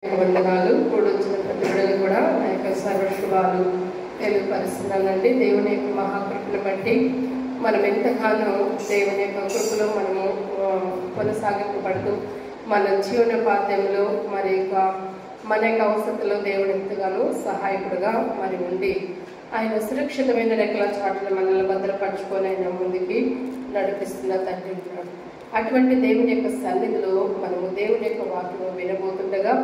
వందనాలు కూడొచ్చిన ప్రతి బిడ్డలు కూడా నా యొక్క సర్వశుభాలు తెలియపరుస్తున్నానండి. దేవుని యొక్క మహాకృపను బట్టి మనం ఎంతగానో దేవుని యొక్క కృపలో మనము కొనసాగింపబడుతూ మన జీవనోపాధ్యంలో మన యొక్క అవసరతలో దేవుడు ఎంతగానో సహాయకుడుగా మరి ఉండి ఆయన సురక్షితమైన రెక్కల చాటును మనల్ని భద్రపరచుకొని ఆయన ముందుకి నడిపిస్తున్న తండ్రి ఉన్నాడు. అటువంటి దేవుని యొక్క సన్నిధిలో మనము దేవుని యొక్క వాక్యం వినబోతుండగా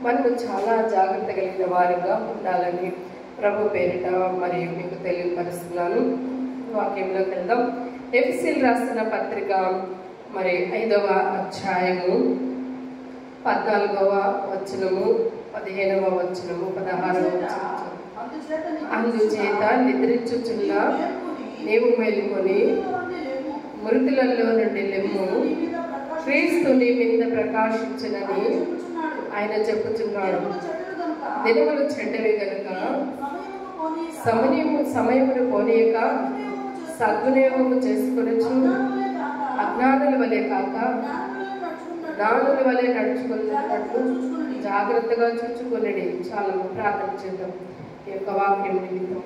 మనము చాలా జాగ్రత్త కలిగిన వారిగా ఉండాలని ప్రభు పేరిట మరి మీకు తెలియపరుస్తున్నాను. వాక్యంలోకి వెళ్దాం. ఎఫెసీయులకు రాసిన పత్రిక మరి 5వ అధ్యాయము 14వ వచనము 15వ వచనము 16వ వచనము. అందుచేత నిద్రించుచున్న నీవు మేలుకొని మృతులలో నుండి లెమ్ము, క్రీస్తు నీ మీద ప్రకాశించునని ఆయన చెప్పుచున్నాడు. దినములు చెడ్డవి గనుక సమయమును పోనీయక సద్వినియోగము చేసుకొనొచ్చు. అజ్ఞానుల వలె కాక జ్ఞానుల వలె నడుచుకున్నట్లు జాగ్రత్తగా చూచుకునేది. చాలా ప్రార్థన చేద్దాం. ఈ యొక్క వాక్యం నిమిత్తం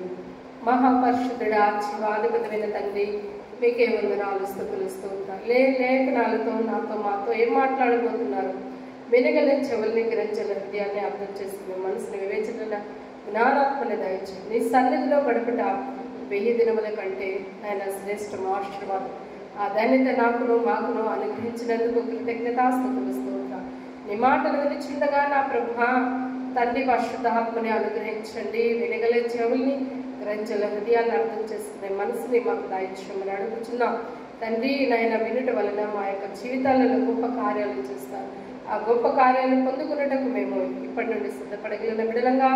మహాపరిశుద్ధుడా ఆశీర్వాదకరమైన తండ్రి, మీకే వందనాలు స్తుతులు స్తోత్రాలు. లేఖనాలతో నాతో మాతో ఏం మాట్లాడబోతున్నారు? వినగల చెవుల్ని గ్రహించిన హృదయాన్ని అర్థం చేసుకునే మనసుని వివేచన జ్ఞానాత్మని దయచేయండి. నీ సన్నిధిలో గడుపుట 1000 దినముల కంటే ఆయన శ్రేష్ఠ ఆశీర్వాదం. ఆ ధన్యత నాకును మాకును అనుగ్రహించినందుకు కృతజ్ఞతాస్తుతులు స్తోత్రాలు. నీ మాటలు వినిచుండగా నా ప్రభు తండ్రి పరిశుద్ధాత్మని అనుగ్రహించండి. వినగల చెవుల్ని గ్రహించల హృదయాన్ని అర్థం చేసుకునే మనసుని మాకు దయచేయమని అడుగుతున్నాం తండ్రి. నాయన వినుట వలన మా యొక్క జీవితాలలో గొప్ప కార్యాలు చేస్తారు. ఆ గొప్ప కార్యాలను పొందుకున్నటకు మేము ఇప్పటి నుండి సిద్ధపడగలిగిన బిడలంగా,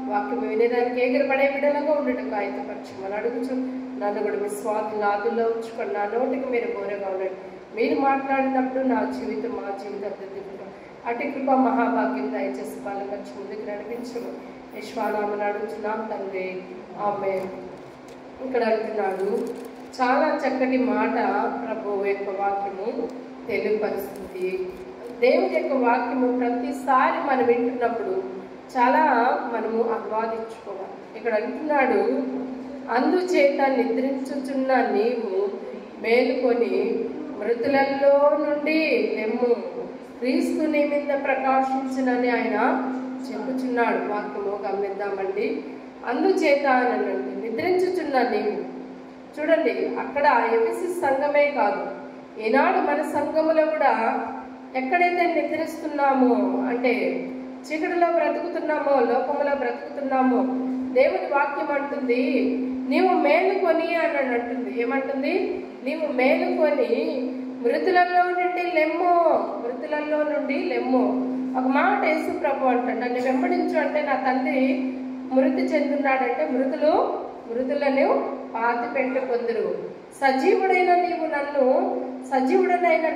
వాక్యం వినేదానికి ఎగిరిపడే బిడలంగా ఉండటకు ఆయతపరచమని అడుగుచు నన్ను కూడా మీ స్వార్థుల ఆదుల్లో ఉంచుకొని నా నోటికి మీరు బోరగా ఉండండి. మీరు మాట్లాడినప్పుడు నా జీవితం మా జీవితం అభివృద్ధి అటు కృప మహాభాగ్యం దయచేసి వాళ్ళ వచ్చి ముందుకు నడిపించము. యశ్వానామని అడుగుతున్నాం తండ్రి, ఆమేన్. ఇక్కడ అంటున్నాడు, చాలా చక్కటి మాట ప్రభు యొక్క వాక్యము తెలియపరుస్తుంది. దేవుని యొక్క వాక్యము ప్రతిసారి మనం వింటున్నప్పుడు చాలా మనము ఆహ్వాదించుకోవాలి. ఇక్కడ అంటున్నాడు, అందుచేత నిద్రించుచున్న నీవు మేలుకొని మృతులలో నుండి లెమ్ము, క్రీస్తు నీ మీద ప్రకాశించునని ఆయన చెప్పుచున్నాడు. వాక్యము గమనిద్దామండి. అందుచేత అనండి నిద్రించుచున్న నీవు. చూడండి, అక్కడ ఎఫెసీ సంఘమే కాదు, ఈనాడు మన సంఘములో కూడా ఎక్కడైతే నిద్రిస్తున్నామో అంటే చీకటిలో బ్రతుకుతున్నామో, లోకములో బ్రతుకుతున్నామో, దేవుని వాక్యం అంటుంది నీవు మేలుకొని అని అంటుంది. ఏమంటుంది? నీవు మేలుకొని మృతులలో నుండి లెమ్ము, మృతులలో నుండి లెమ్ము. ఒక మాట యేసు ప్రభు అంటాడు, నన్ను వెంబడించు అంటే నా తండ్రి మృతి చెందున్నాడంటే మృతులను పాతి పెట్టుకొందురు. సజీవుడనైన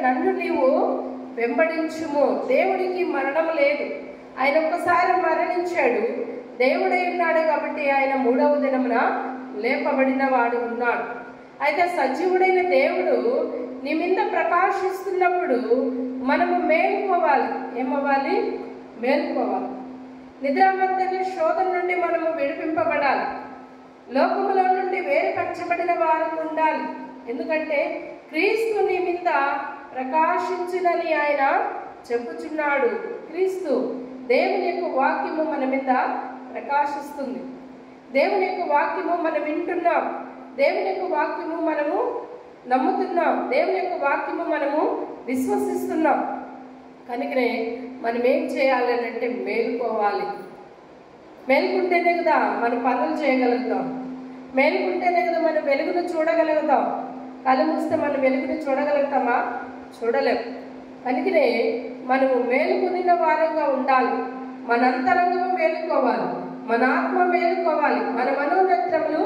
నన్ను నీవు వెంబడించుము. దేవుడికి మరణం లేదు. ఆయన ఒక్కసారి మరణించాడు, దేవుడై ఉన్నాడు కాబట్టి ఆయన 3వ దినమున లేపబడిన వాడు ఉన్నాడు. అయితే సజీవుడైన దేవుడు నీ మీద ప్రకాశిస్తున్నప్పుడు మనము మేలుకోవాలి. ఏమవ్వాలి? మేలుకోవాలి. నిద్రాబద్ధ శోధన నుండి మనము విడిపింపబడాలి. లోకములో నుండి వేరుపరచబడిన వారు ఉండాలి. ఎందుకంటే క్రీస్తు నీ మీద ప్రకాశించునని ఆయన చెప్పుచున్నాడు. క్రీస్తు దేవుని యొక్క వాక్యము మన మీద ప్రకాశిస్తుంది. దేవుని యొక్క వాక్యము మనం వింటున్నాం. దేవుని యొక్క వాక్యము మనము నమ్ముతున్నాం. దేవుని యొక్క వాక్యము మనము విశ్వసిస్తున్నాం. కనుకనే మనం ఏం చేయాలి అంటే మేలుకోవాలి. మేలుకుంటేనే కదా మన పనులు చేయగలుగుతాం. మేలుకుంటేనే కదా మన వెలుగును చూడగలుగుతాం. కళ్ళు మూస్తే మన వెలుగును చూడగలుగుతామా? చూడలేం. కనుకనే మనము మేలుకొనిన వారంగా ఉండాలి. మన అంతరంగము మేలుకోవాలి, మన ఆత్మ మేలుకోవాలి, మన మనోనేత్రములు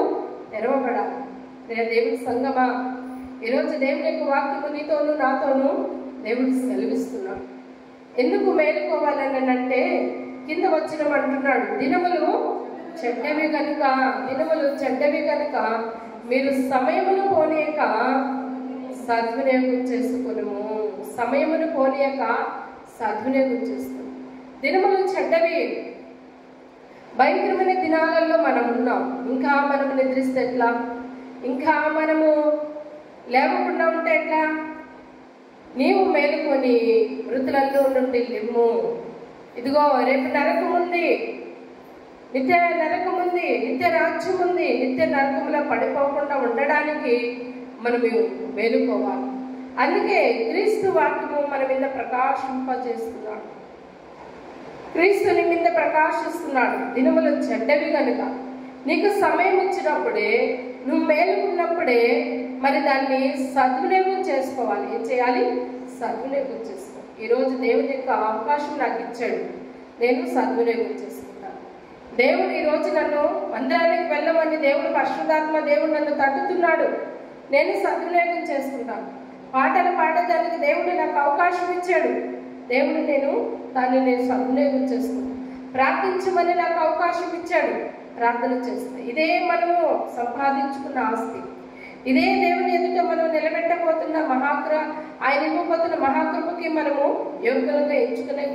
తెరవబడాలి. దేవుని సంగమా, ఈరోజు దేవుని యొక్క వాక్యము నీతోనూ నాతోనూ దేవుడు సెలవిస్తున్నాడు. ఎందుకు మేలుకోవాలని అంటే కింద వచ్చినమంటున్నాడు, దినములు చెడ్డవి కనుక మీరు సమయమును పోనీయక సద్వినియోగం చేసుకును. సమయమును పోనీయక సద్వినియోగం చేసుకుని దినములు చెడ్డవి. భయంకరమైన దినాలలో మనం ఉన్నాం. ఇంకా మనము నిద్రిస్తే ఎట్లా? ఇంకా మనము లేవకుండా ఉంటే ఎట్లా? నీవు మేలుకొని మృతులలో నుండి లెమ్ము. ఇదిగో రేపు నరకం ఉంది, నిత్య నరకం ఉంది, నిత్య రాజ్యం ఉంది. నిత్య నరకంలో పడిపోకుండా ఉండడానికి మనము మేలుకోవాలి. అందుకే క్రీస్తు వాక్యము మన మీద ప్రకాశింపజేస్తున్నాడు. క్రీస్తుని మీద ప్రకాశిస్తున్నాడు. దినములు చెడ్డవి కనుక నీకు సమయం ఇచ్చినప్పుడే, నువ్వు మేలుకున్నప్పుడే మరి దాన్ని సద్వినియోగం చేసుకోవాలి. ఏం చేయాలి? సద్వినియోగం చేసుకో. ఈరోజు దేవుని యొక్క అవకాశం నాకు ఇచ్చాడు, నేను సద్వినియోగం చేసుకుంటాను. దేవుడు ఈరోజు నన్ను మందిరానికి వెళ్ళమని దేవుడు పరిశుద్ధాత్మ దేవుడు నన్ను తట్టుతున్నాడు, నేను సద్వినియోగం చేసుకుంటాను. పాటలు పాడేదానికి దేవుడు నాకు అవకాశం ఇచ్చాడు, దేవుడు నేను సద్వినియోగం చేసుకుంటాను. ప్రార్థించమని నాకు అవకాశం ఇచ్చాడు, ప్రార్థన చేస్తాను. ఇదే మనము సంపాదించుకున్న ఆస్తి. ఇదే దేవుని ఎదుట మనం నిలబెట్టబోతున్న ఆయన ఇవ్వబోతున్న మహాకృపకి మనము యోగ్యంగా ఎంచుకునే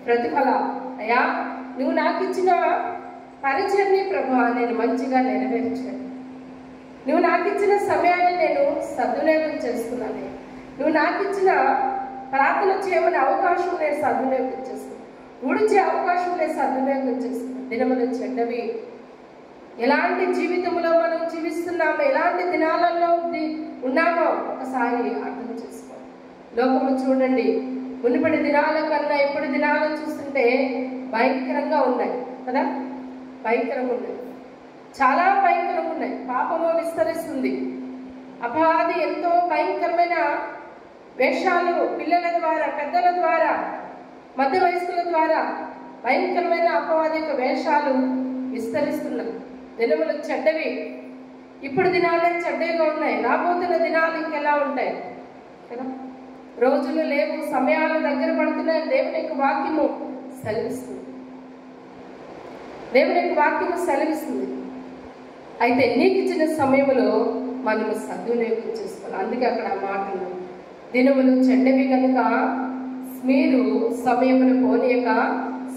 ప్రతిఫలం. అయ్యా, నువ్వు నాకు ఇచ్చిన పరిచయాన్ని ప్రభువా నేను మంచిగా నెరవేర్చాను. నువ్వు నాకు ఇచ్చిన సమయాన్ని నేను సద్వినియోగం చేసుకున్నాను. నువ్వు నాకు ఇచ్చిన ప్రార్థన చేయమనే అవకాశం నేను సద్వినియోగం చేసుకున్నాను. ఉడిచే అవకాశం నేను సద్వినియోగం చేసుకున్నాను. దినములు చెడ్డవి. ఎలాంటి జీవితంలో మనం జీవిస్తున్నామో, ఎలాంటి దినాలలో ఉన్నామో ఒకసారి అర్థం చేసుకో. లోకము చూడండి, మునుపటి దినాల కన్నా ఇప్పుడు దినాలు చూస్తుంటే భయంకరంగా ఉన్నాయి కదా. భయంకరంగా ఉన్నాయి, చాలా భయంకరంగా ఉన్నాయి. పాపము విస్తరిస్తుంది. అపవాది ఎంతో భయంకరమైన వేషాలు పిల్లల ద్వారా, పెద్దల ద్వారా, మధ్య వయస్కుల ద్వారా భయంకరమైన అపవాదిక వేషాలు విస్తరిస్తున్నాయి. దినములు చెడ్డవి. ఇప్పుడు దినాలే చెడ్డగా ఉన్నాయి. రాబోతున్న దినాలు ఇంకెలా ఉంటాయి కదా. రోజులు లేవు, సమయాలు దగ్గర పడుతున్నాయి. దేవుని యొక్క వాక్యము సెలవిస్తుంది. దేవుని యొక్క వాక్యము సెలవిస్తుంది. అయితే నీకు ఇచ్చిన సమయంలో మనము సద్వినియోగం చేసుకోవాలి. అందుకే అక్కడ మాటలు, దినములు చెడ్డవి కనుక మీరు సమయమును పోనీయక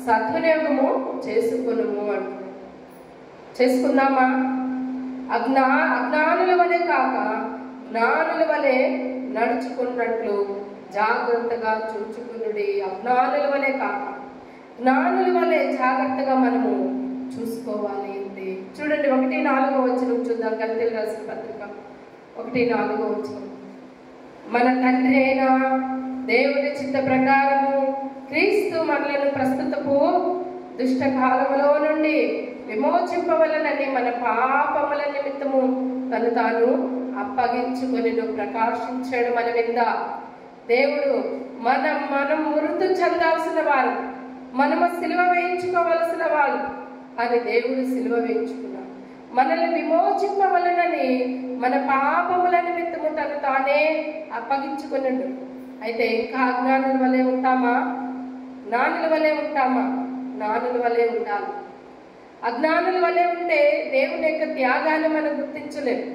సద్వినియోగము చేసుకునుము అంటున్నారు. చేసుకుందామా? అజ్ఞానుల వలె కాక జ్ఞానుల వలె నడుచుకున్నట్లు జాగ్రత్తగా చూచుకునుడి. అజ్ఞానుల వలె కాక జ్ఞానుల వలె జాగ్రత్తగా మనము చూసుకోవాలి. అంటే చూడండి, 1:4 చూద్దాం. గలతీయులకు రాసిన పత్రిక 1:4. మన తండ్రి అయిన దేవుని చిత్త ప్రకారము క్రీస్తు మనలను ప్రస్తుతపు దుష్టకాలములో నుండి విమోచింపవలనని మన పాపముల నిమిత్తము తను తాను అప్పగించుకొని ప్రకాశించాడు మన మీద. దేవుడు మనం మృతి చెందాల్సిన వారు, మనము సిలువ వేయించుకోవలసిన వాళ్ళు అని దేవుడు సిలువ వేయించుకున్నాడు. మనల్ని విమోచింపవలనని మన పాపముల నిమిత్తము తను తానే అప్పగించుకున్నాడు. అయితే ఇంకా అజ్ఞానుల వలె ఉంటామా? జ్ఞానుల వలె ఉంటామా? జ్ఞానుల వలె ఉండాలి. అజ్ఞానుల వలె ఉంటే దేవుని యొక్క త్యాగాన్ని మనం గుర్తించలేము,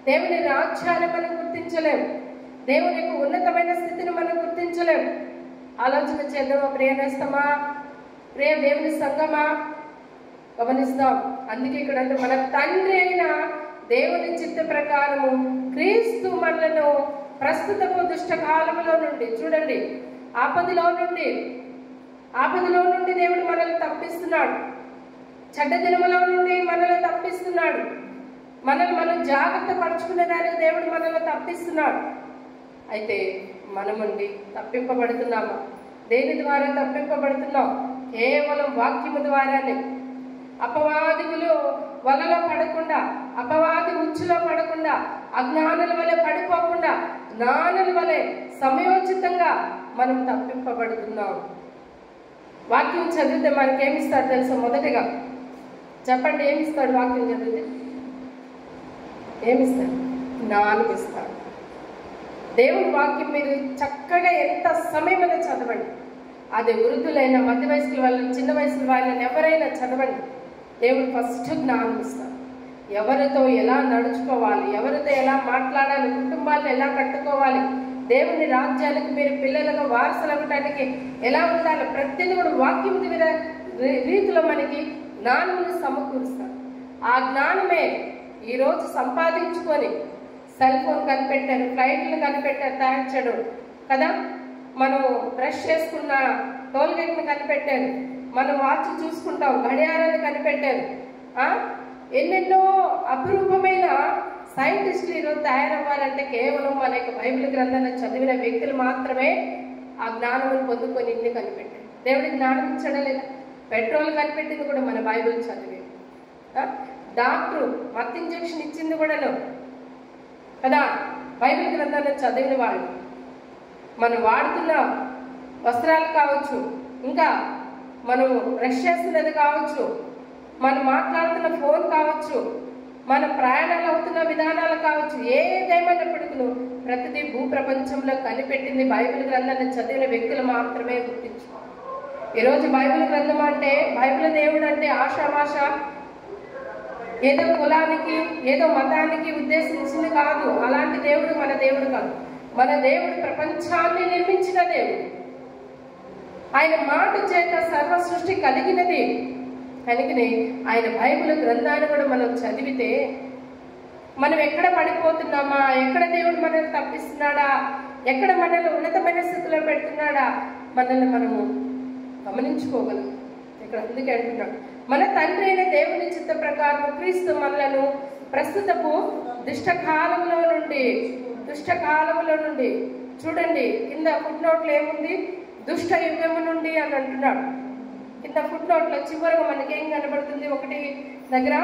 దేవుని రాజ్యాన్ని మనం గుర్తించలేము, దేవుని యొక్క ఉన్నతమైన స్థితిని మనం గుర్తించలేము. ఆలోచన చేద్దామా? ప్రియనేస్తామా? ప్రియ దేవుని సంగమా? గమనిస్తాం. అందుకే ఇక్కడ అంటే మన తండ్రి అయిన దేవుని చిత్త ప్రకారము క్రీస్తు మనలను ప్రస్తుతపు దుష్టకాలములో నుండి, చూడండి, ఆపదలో నుండి దేవుడు మనల్ని తప్పిస్తున్నాడు. చెడ్డ దినములో నుండి మనల్ని తప్పిస్తున్నాడు. మనం జాగ్రత్త పరుచుకునే దానికి దేవుడు మనల్ని తప్పిస్తున్నాడు. అయితే మనమండి తప్పింపబడుతున్నామా? దేని ద్వారా తప్పింపబడుతున్నాం? కేవలం వాక్యము ద్వారానే. అపవాదికులు వలలో పడకుండా, అపవాది ఉచ్చులో పడకుండా, అజ్ఞానుల వలె పడిపోకుండా జ్ఞానుల వలె సమయోచితంగా మనం తప్పింపబడుతున్నాం. వాక్యం చదివితే మనకేమిస్తాడు తెలుసా? మొదటిగా చెప్పండి, ఏమిస్తాడు? వాక్యం చదివితే ఏమిస్తాడు? జ్ఞానం ఇస్తాడు. దేవుని వాక్యం మీరు చక్కగా ఎంత సమయమైనా చదవండి. అది వృద్ధులైన, మధ్య వయసుల వాళ్ళని, చిన్న వయసుల వాళ్ళని ఎవరైనా చదవండి. దేవుడు ఫస్ట్ జ్ఞానం ఇస్తాడు. ఎవరితో ఎలా నడుచుకోవాలి, ఎవరితో ఎలా మాట్లాడాలి, కుటుంబాలను ఎలా కట్టుకోవాలి, దేవుని రాజ్యానికి మీరు పిల్లలుగా వారసులు అవ్వటానికి ఎలా ఉండాలో ప్రతిదీ కూడా వాక్యం రీతిలో మనకి జ్ఞానమును సమకూరుస్తారు. ఆ జ్ఞానమే ఈరోజు సంపాదించుకొని సెల్ ఫోన్ కనిపెట్టారు, ఫ్లైట్లు కనిపెట్టారు, తయారు చేయడం కదా. మనం బ్రష్ చేసుకున్న టోల్గేట్ని కనిపెట్టారు, మనం వాచ్ చూసుకుంటాం, గడియారాన్ని కనిపెట్టారు. ఎన్నెన్నో అపురూపమైన సైంటిస్టులు ఈరోజు తయారవ్వాలంటే కేవలం మన యొక్క బైబిల్ గ్రంథాన్ని చదివిన వ్యక్తులు మాత్రమే ఆ జ్ఞానమును పొందుకొని ఇన్ని కనిపెట్టారు. దేవుడికి జ్ఞానం ఇచ్చడం లేదా? పెట్రోల్ కనిపెట్టింది కూడా మన బైబిల్ చదివే. డాక్టరు మత్తు ఇంజెక్షన్ ఇచ్చింది కూడాను కదా బైబిల్ గ్రంథాన్ని చదివిన వాళ్ళు. మనం వాడుతున్న వస్త్రాలు కావచ్చు, ఇంకా మనం బ్రష్ చేస్తున్నది కావచ్చు, మనం మాట్లాడుతున్న ఫోన్ కావచ్చు, మన ప్రయాణాలు అవుతున్న విధానాలు కావచ్చు, ఏదేమైనప్పటికీ ప్రతిదీ భూప్రపంచంలో కనిపెట్టింది బైబిల్ గ్రంథాన్ని చదివిన వ్యక్తులు మాత్రమే గుర్తించుకోవాలి. ఈరోజు బైబిల్ గ్రంథం అంటే, బైబిల్ దేవుడు అంటే ఆషామాష ఏదో కులానికి ఏదో మతానికి ఉద్దేశించింది కాదు. అలాంటి దేవుడు మన దేవుడు కాదు. మన దేవుడు ప్రపంచాన్ని నిర్మించిన దేవుడు. ఆయన మాట చేత సర్వ సృష్టి కలిగినది. కనుకనే ఆయన బైబిల్ గ్రంథాన్ని కూడా మనం చదివితే మనం ఎక్కడ పడిపోతున్నామా, ఎక్కడ దేవుడు మనల్ని తప్పిస్తున్నాడా, ఎక్కడ మనల్ని ఉన్నతమైన స్థితిలో పెడుతున్నాడా మనల్ని మనము గమనించుకోగలం. ఇక్కడ అందుకే అంటున్నాడు, మన తండ్రి అయిన దేవుని చిత్త ప్రకారం క్రీస్తు మనలను ప్రస్తుతపు దుష్టకాలంలో నుండి చూడండి. కింద ఫుట్ నోట్లో ఏముంది? దుష్ట యుగము నుండి అని అంటున్నాడు. కింద ఫుట్ నోట్లో చివరిగా మనకేం కనబడుతుంది? ఒకటి దగ్గర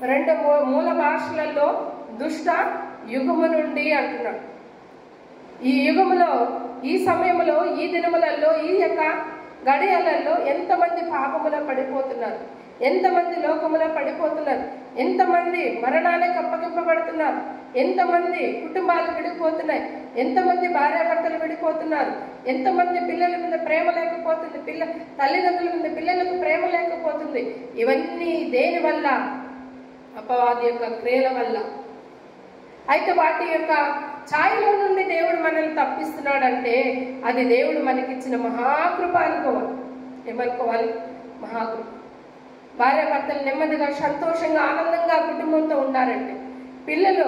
2 మూల భాషలలో దుష్ట యుగము నుండి అంటున్నాడు. ఈ యుగములో, ఈ సమయంలో, ఈ దినములలో, ఈ యొక్క గడియలలో ఎంతమంది పాపములో పడిపోతున్నారు, ఎంతమంది లోకములో పడిపోతున్నారు, ఎంతమంది మరణానికి అప్పగింపబడుతున్నారు, ఎంతమంది కుటుంబాలు విడిపోతున్నాయి, ఎంతమంది భార్యాభర్తలు విడిపోతున్నారు, ఎంతమంది పిల్లల మీద ప్రేమ లేకపోతుంది, తల్లిదండ్రుల మీద పిల్లలకు ప్రేమ లేకపోతుంది. ఇవన్నీ దేని వల్ల? అపవాది యొక్క క్రియల వల్ల. అయితే వాటి యొక్క ఛాయలో నుండి దేవుడు మనల్ని తప్పిస్తున్నాడంటే అది దేవుడు మనకిచ్చిన మహాకృప అనుకోవాలి. ఏమనుకోవాలి? మహాకృప. భార్యాభర్తలు నెమ్మదిగా, సంతోషంగా, ఆనందంగా కుటుంబంతో ఉన్నారంటే, పిల్లలు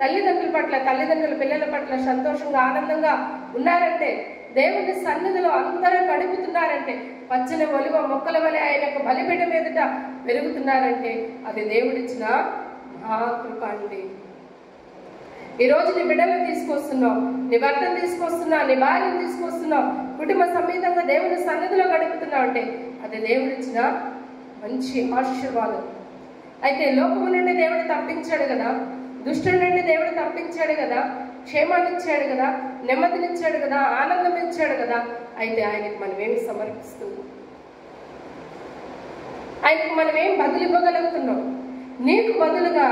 తల్లిదండ్రులు పిల్లల పట్ల సంతోషంగా, ఆనందంగా ఉన్నారంటే, దేవుని సన్నిధిలో అందరూ గడుపుతున్నారంటే, పచ్చని ఒలివ మొక్కల వలె ఆయన యొక్క బలిపీఠం మీదట పెరుగుతున్నారంటే అది దేవుడిచ్చిన మహాకృప అండి. ఈరోజు నీ బిడ్డలను తీసుకొస్తున్నావు, నీ భర్తను తీసుకొస్తున్నావు, నీ భార్యను తీసుకొస్తున్నావు, కుటుంబ సమేతంగా దేవుని సన్నిధిలో గడుపుతున్నావు అంటే అది దేవుడిచ్చిన మంచి ఆశీర్వాదం. అయితే లోకము నుండి దేవుడు తప్పించాడు కదా, దుష్టుడి నుండి దేవుడు తప్పించాడు కదా, క్షేమాన్ని ఇచ్చాడు కదా, నెమ్మదినిచ్చాడు కదా, ఆనందం ఇచ్చాడు కదా. అయితే ఆయనకు మనం ఏమి సమర్పిస్తున్నాం? ఆయనకు మనం ఏం బదులు ఇవ్వగలుగుతున్నాం? నీకు బదులుగా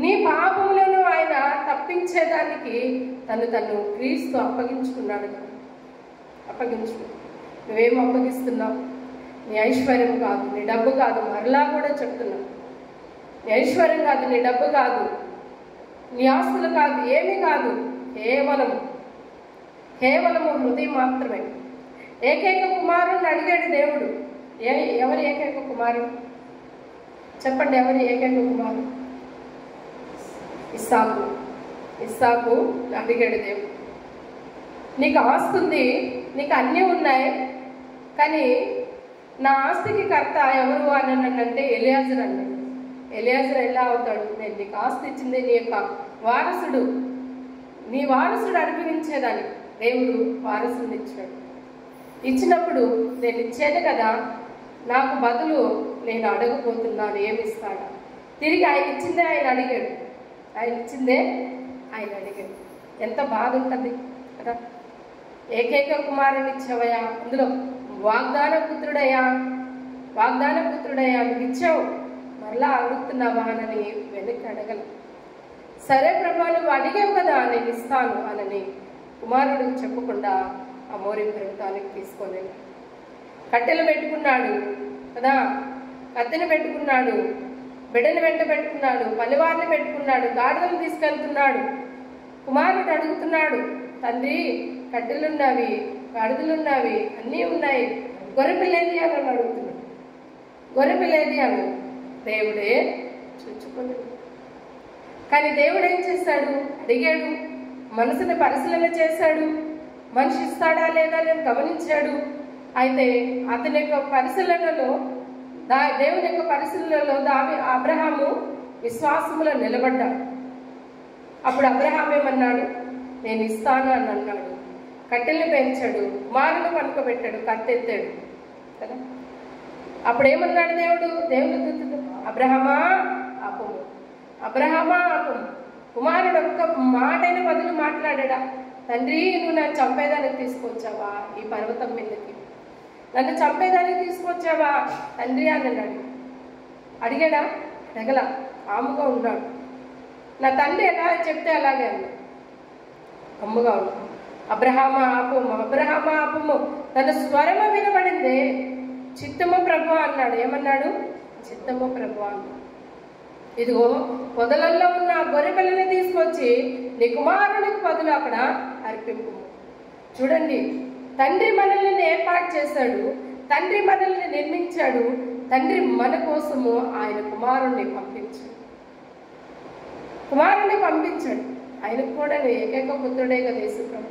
నీ పాపములను ఆయన తప్పించేదానికి తను క్రీస్తు అప్పగించుకున్నాడు కదా. నువ్వేం అప్పగిస్తున్నావు? నీ ఐశ్వర్యం కాదు, నీ డబ్బు కాదు. మరలా కూడా చెప్తున్నావు, నీ ఐశ్వర్యం కాదు, నీ డబ్బు కాదు, నీ ఆస్తులు కాదు, ఏమీ కాదు. కేవలము హృదయం మాత్రమే. ఏకైక కుమారుని అడిగాడు దేవుడు. ఎవరి ఏకైక కుమారుడు? చెప్పండి, ఎవరి ఏకైక కుమారుడు? ఇస్సాకు అడిగాడు దేవుడు. నీకు ఆస్తి ఉంది, నీకు అన్నీ ఉన్నాయి, కానీ నా ఆస్తికి కర్త ఎవరు అని అంటే ఎలియాజర్ అన్నాడు. ఎలియాజర్ ఎలా అవుతాడు? నేను నీకు ఆస్తి ఇచ్చింది నీ యొక్క వారసుడు, నీ వారసుడు అనుభవించేదానికి దేవుడు వారసుని ఇచ్చాడు. ఇచ్చినప్పుడు నేను ఇచ్చేది కదా, నాకు బదులు నేను అడగబోతున్నాను, ఏమిస్తాడా? తిరిగి ఆయన ఇచ్చిందే ఆయన అడిగాడు. ఎంత బాధ ఉంటుంది కదా. ఏకైక కుమారుని ఇచ్చావయ్యా, అందులో వాగ్దాన పుత్రుడయ్యా నువ్వు ఇచ్చావు, మరలా అడుగుతున్నావా అని వెనక్కి అడగల. సరే ప్రభా, నువ్వు అడిగావు కదా, నేను ఇస్తాను అని కుమారుడు చెప్పకుండా ఆ మోరి పర్వతానికి తీసుకొని కట్టెలు పెట్టుకున్నాడు కదా, కత్తెను పెట్టుకున్నాడు, బిడ్డను వెంట పెట్టుకున్నాడు, పనివారిని పెట్టుకున్నాడు, గాడిదలు తీసుకెళ్తున్నాడు. కుమారుడు అడుగుతున్నాడు, తండ్రి కట్టెలున్నవి, గాడిదలున్నవి, అన్నీ ఉన్నాయి, గొర్రెపిల్లేది అని అడుగుతున్నాడు. గొర్రెపిల్లేది అని దేవుడే చూచుకోలేదు. కానీ దేవుడు ఏం చేశాడు? అడిగాడు, మనసుని పరిశీలన చేశాడు, మనిషి ఇస్తాడా లేదా అని గమనించాడు. అయితే అతని యొక్క పరిశీలనలో దేవుని యొక్క పరిశీలనలో అబ్రహాము విశ్వాసములో నిలబడ్డాడు. అప్పుడు అబ్రహాం ఏమన్నాడు? నేను ఇస్తాను అని అన్నాడు. కట్టెల్ని పెంచాడు, కుమారుని పనుకోబెట్టాడు, కత్తెత్తాడు కదా. అప్పుడు ఏమన్నాడు దేవుడు? దేవుడు అబ్రహామా ఆపము, అబ్రహామా ఆపము. కుమారుడు ఒక్క మాటైన బదులు మాట్లాడా? తండ్రి, నువ్వు నన్ను చంపేదానికి తీసుకొచ్చావా ఈ పర్వతం మీదకి? నన్ను చంపేదానికి తీసుకొచ్చావా తండ్రి అని అన్నాడు. అడిగాడా? అడగల, ఆముగా ఉన్నాడు. నా తండ్రి ఎలా చెప్తే అలాగే అన్నాడు, అమ్ముగా ఉన్నాడు. అబ్రహామా ఆపము, అబ్రహామా ఆపము. తన స్వరము వినబడిందే. చిత్తము ప్రభు అన్నాడు. ఏమన్నాడు? చిత్తము ప్రభు అన్నాడు. ఇదిగో పొదలల్లో ఉన్న గొర్రె పిల్లని తీసుకొచ్చి నీ కుమారునికి బదులు అక్కడ అర్పింపు. చూడండి, తండ్రి మనల్ని ఏర్పాటు చేశాడు, తండ్రి మనల్ని నిర్మించాడు, తండ్రి మన కోసము ఆయన కుమారుణ్ణి పంపించాడు. ఆయనకు కూడా ఏకైక పుత్రుడే కదా యేసుప్రభు.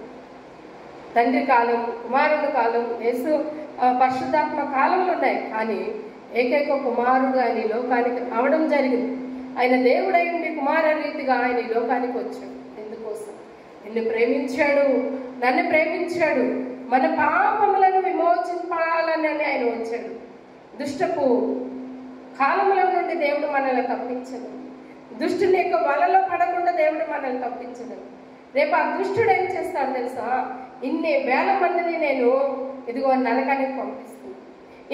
తండ్రి కాలం, కుమారుడు కాలం, యేసు పరిశుద్ధాత్మ కాలంలో ఉన్నాయి. కానీ ఏకైక కుమారుడు ఆయన ఈ లోకానికి రావడం జరిగింది. ఆయన దేవుడై ఉండి కుమార రీతిగా ఆయన ఈ లోకానికి వచ్చాడు. ఎందుకోసం? నిన్ను ప్రేమించాడు, నన్ను ప్రేమించాడు, మన పాపములను విమోచింపాలని ఆయన వచ్చాడు. దుష్టపు కాలంలో నుండి దేవుడు మనల్ని తప్పించదు. దుష్టుని యొక్క వలలో పడకుండా దేవుడు మనల్ని తప్పించదు. రేపు ఆ దుష్టుడు ఏం చేస్తాడు తెలుసా? ఇన్ని వేల మందిని నేను ఇదిగో నరకానికి పంపిస్తాను,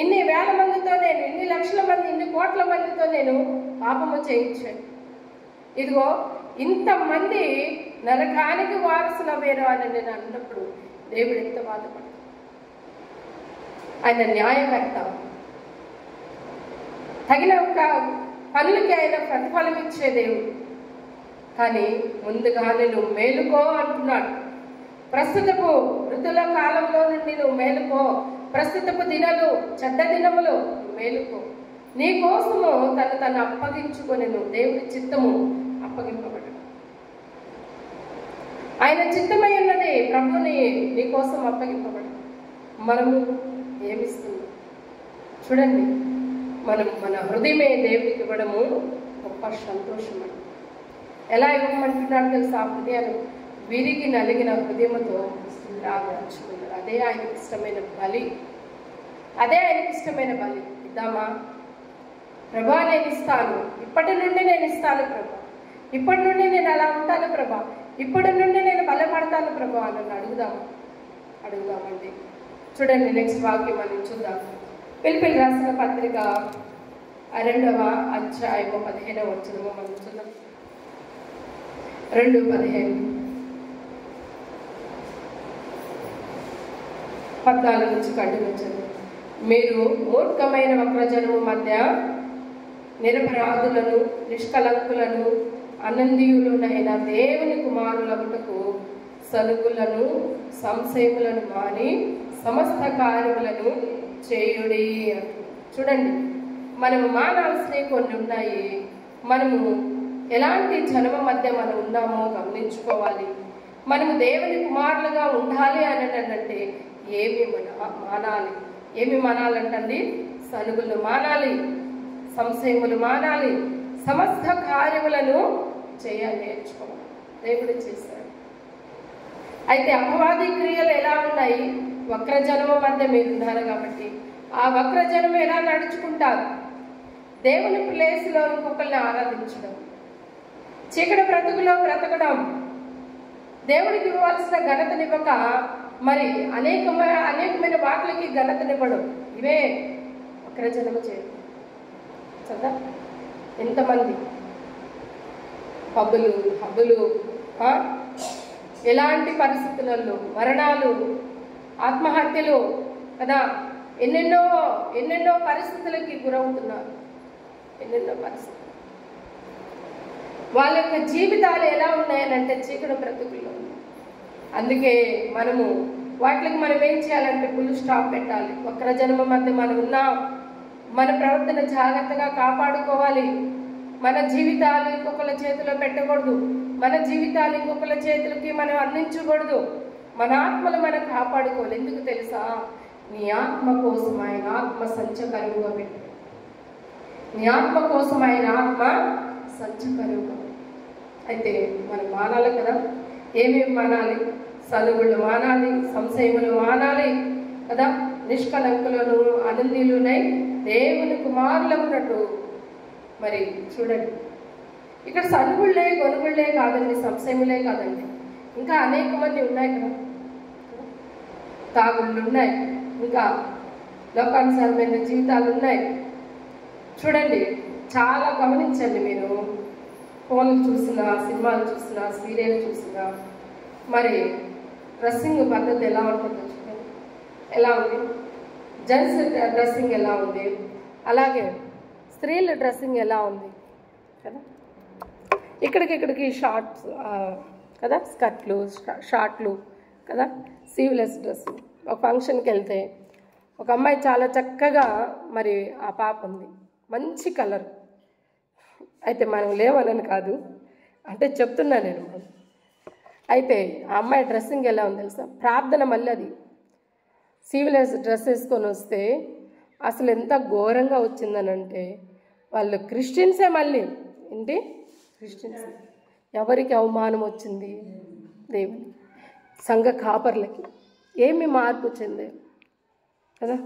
ఇన్ని వేల మందితో నేను, ఇన్ని లక్షల మంది, ఇన్ని కోట్ల మందితో నేను పాపము చేయించాను. ఇదిగో ఇంతమంది నరకానికి వారసులు వేరు అని నేను అన్నప్పుడు దేవుడు ఎంత బాధపడతాడు? ఆయన న్యాయకర్త. తగిన ఒక పనులకి ఆయన ప్రతిఫలం ఇచ్చే దేవుడు. కానీ ముందుగానే నువ్వు మేలుకో అంటున్నాడు. ప్రస్తుతపు ఋతుల కాలంలో నుండి నువ్వు మేలుకో, ప్రస్తుతపు దినాలు, చెడ్డ దినములు మేలుకో. నీ కోసము తను అప్పగించుకొని నువ్వు దేవుడి చిత్తము అప్పగింపబడు. ఆయన చిత్తమై ఉన్నది ప్రభుని నీ కోసం అప్పగింపబడు. మనము ఏమిస్తుంది చూడండి, మనం మన హృదయమే దేవుడికి ఇవ్వడము గొప్ప సంతోషం. ఎలా ఇవ్వమంటున్నాడు తెలుసా? హృదయాలు విరిగి నలిగిన హృదయముతో రాగర్చుకున్నారు. అదే ఆయనకి ఇష్టమైన బలి. అదే ఆయనకి ఇష్టమైన బలి. ఇద్దామా? ప్రభా నేను ఇస్తాను, ఇప్పటి నుండి నేను ఇస్తాను ప్రభా, ఇప్పటి నుండి నేను అలా ఉంటాను ప్రభా, ఇప్పటి నుండి నేను బలపడతాను ప్రభా అని అడుగుదామండి. చూడండి, నెక్స్ట్ వాక్యం మనం చూద్దాం. పిలిపిలి రాసిన పత్రిక 2వ అధ్యాయము 15వ వచనము మనం చూద్దాం. 2:15 14 నుంచి కంటిన్యూ. మీరు మూర్ఖమైన వక్రజనము మధ్య నిరపరాధులను, నిష్కలంకులను, అనందీయులనైన దేవుని కుమారులగుటకు సలుగులను, సంశయములను మాని సమస్త కార్యములను చేయుడి. చూడండి, మనము మానాల్సినవి కొన్ని ఉన్నాయి. మనము ఎలాంటి జనమ మధ్య మనం ఉన్నామో గమనించుకోవాలి. మనము దేవుని కుమారులుగా ఉండాలి అని అంటే ఏమి మానాలి? ఏమి మానాలంటండి? సలుగులు మానాలి, సంశయములు మానాలి, సమస్త కార్యములను నేర్చుకోవాలి. దేవుడు చేశాడు. అయితే అపవాది క్రియలు ఎలా ఉన్నాయి? వక్రజనము మధ్య మీరున్నారు కాబట్టి ఆ వక్రజనం ఎలా నడుచుకుంటారు? దేవుని ప్లేస్లో ఇంకొకరిని ఆరాధించడం, చీకటి బ్రతుకులో బ్రతకడం, దేవుడికి ఇవ్వాల్సిన ఘనతనివ్వక మరి అనేకమైన వాటికి ఘనతనివ్వడం, ఇవే వక్రజనము చేయడం. చదా ఎంతమంది హబ్బులు ఎలాంటి పరిస్థితులలో మరణాలు, ఆత్మహత్యలు కదా, ఎన్నెన్నో పరిస్థితులకి గురవుతున్నారు. ఎన్నెన్నో పరిస్థితులు. వాళ్ళ యొక్క జీవితాలు ఎలా ఉన్నాయనంటే చీకటి బ్రతుకుల్లో. అందుకే మనము వాటికి మనం ఏం చేయాలంటే ఫుల్ స్టాప్ పెట్టాలి. వక్ర జన్మ మధ్య మనం ఉన్నాం. మన ప్రవర్తన జాగ్రత్తగా కాపాడుకోవాలి. మన జీవితాలు ఇంకొకళ్ళ చేతిలో పెట్టకూడదు. మన జీవితాలు ఇంకొకళ్ళ చేతులకి మనం అందించకూడదు. మన ఆత్మలు మనం కాపాడుకోవాలి. ఎందుకు తెలుసా? నీ ఆత్మ కోసం ఆయన ఆత్మ సంచకరువుగా పెట్టు. నీ ఆత్మ కోసం ఆయన ఆత్మ సంచకరువుగా. అయితే మనం మానాలి కదా. ఏమేమి మానాలి? సలుగుళ్ళు మానాలి, సంశయములు మానాలి కదా. నిష్కలంకులను ఆనందీలునై దేవుని కుమారులకున్నట్టు. మరి చూడండి, ఇక్కడ సలుగుళ్ళే గొనుగుళ్ళే కాదండి, సంశయములే కాదండి, ఇంకా అనేక మంది ఉన్నాయి కదా. తాగుళ్ళు ఉన్నాయి, ఇంకా లోకానుసారమైన జీవితాలు ఉన్నాయి. చూడండి, చాలా గమనించండి మీరు. ఫోన్లు చూసినా, సినిమాలు చూసినా, సీరియల్ చూసినా, మరి డ్రెస్సింగ్ పద్ధతి ఎలా ఉంటుందో చూడండి. ఎలా ఉంది? జెంట్స్ డ్రెస్సింగ్ ఎలా ఉంది, అలాగే స్త్రీల డ్రెస్సింగ్ ఎలా ఉంది కదా. ఇక్కడికి షార్ట్స్ కదా, స్కర్ట్లు, షార్ట్లు కదా, సీవ్లెస్ డ్రెస్. ఒక ఫంక్షన్కి వెళ్తే ఒక అమ్మాయి చాలా చక్కగా, మరి ఆ పాప ఉంది, మంచి కలర్. అయితే మనం లేవనని కాదు, అంటే చెప్తున్నా నేను. అయితే ఆ అమ్మాయి డ్రెస్సింగ్ ఎలా ఉంది తెలుసా? ప్రార్థన మళ్ళీ అది సీవ్లెస్ డ్రెస్ వేసుకొని వస్తే అసలు ఎంత ఘోరంగా వచ్చిందనంటే, వాళ్ళు క్రిస్టియన్సే మళ్ళీ. ఏంటి? క్రిస్టియన్స్. ఎవరికి అవమానం వచ్చింది? దేవుని సంఘ కాపర్లకి. ఏమి మార్పు చెందే కదా,